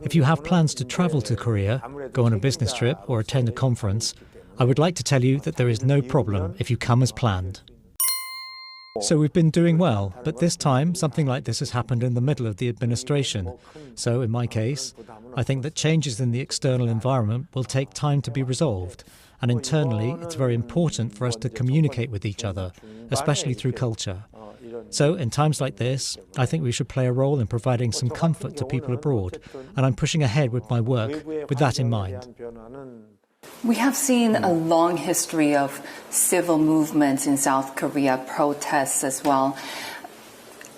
If you have plans to travel to Korea, go on a business trip or attend a conference, I would like to tell you that there is no problem if you come as planned. So we've been doing well, but this time something like this has happened in the middle of the administration. So in my case, I think that changes in the external environment will take time to be resolved. And internally, it's very important for us to communicate with each other, especially through culture. So in times like this, I think we should play a role in providing some comfort to people abroad. And I'm pushing ahead with my work with that in mind. We have seen a long history of civil movements in South Korea, protests as well,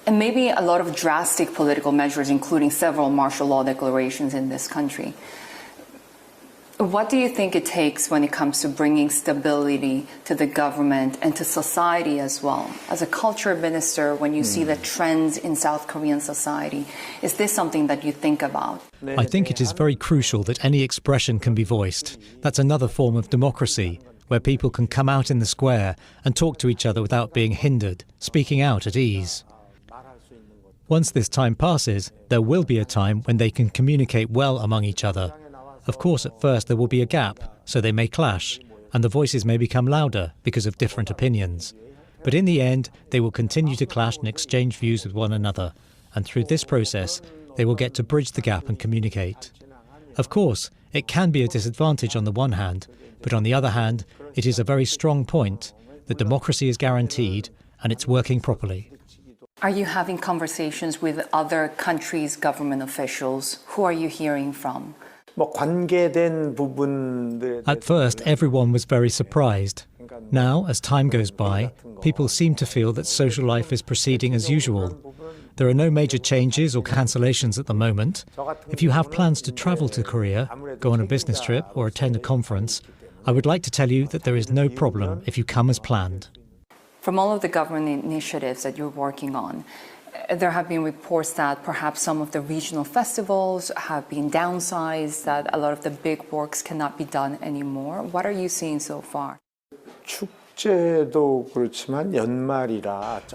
and maybe a lot of drastic political measures, including several martial law declarations in this country. What do you think it takes when it comes to bringing stability to the government and to society as well? As a culture minister, when you see the trends in South Korean society, is this something that you think about? I think it is very crucial that any expression can be voiced. That's another form of democracy, where people can come out in the square and talk to each other without being hindered, speaking out at ease. Once this time passes, there will be a time when they can communicate well among each other. Of course, at first there will be a gap, so they may clash, and the voices may become louder because of different opinions. But in the end, they will continue to clash and exchange views with one another, and through this process, they will get to bridge the gap and communicate. Of course, it can be a disadvantage on the one hand, but on the other hand, it is a very strong point that democracy is guaranteed and it's working properly. Are you having conversations with other countries' government officials? Who are you hearing from? At first, everyone was very surprised. Now, as time goes by, people seem to feel that social life is proceeding as usual. There are no major changes or cancellations at the moment. If you have plans to travel to Korea, go on a business trip or attend a conference, I would like to tell you that there is no problem if you come as planned. From all of the government initiatives that you're working on, there have been reports that perhaps some of the regional festivals have been downsized, that a lot of the big works cannot be done anymore. What are you seeing so far?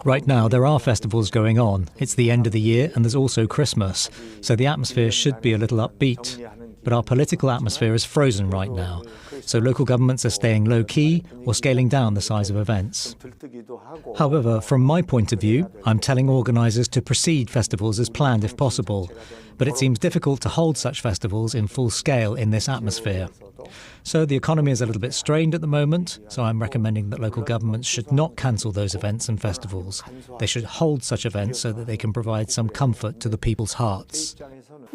Right now, there are festivals going on. It's the end of the year and there's also Christmas, so the atmosphere should be a little upbeat. But our political atmosphere is frozen right now, so local governments are staying low-key or scaling down the size of events. However, from my point of view, I'm telling organisers to proceed festivals as planned if possible, but it seems difficult to hold such festivals in full scale in this atmosphere. So the economy is a little bit strained at the moment, so I'm recommending that local governments should not cancel those events and festivals. They should hold such events so that they can provide some comfort to the people's hearts.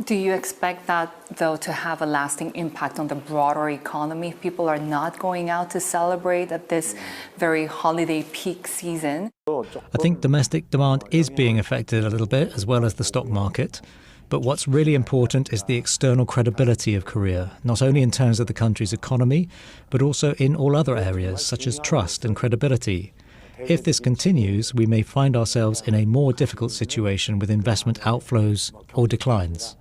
Do you expect that, though, to have a lasting impact on the broader economy if people are not going out to celebrate at this very holiday peak season? I think domestic demand is being affected a little bit, as well as the stock market. But what's really important is the external credibility of Korea, not only in terms of the country's economy, but also in all other areas, such as trust and credibility. If this continues, we may find ourselves in a more difficult situation with investment outflows or declines.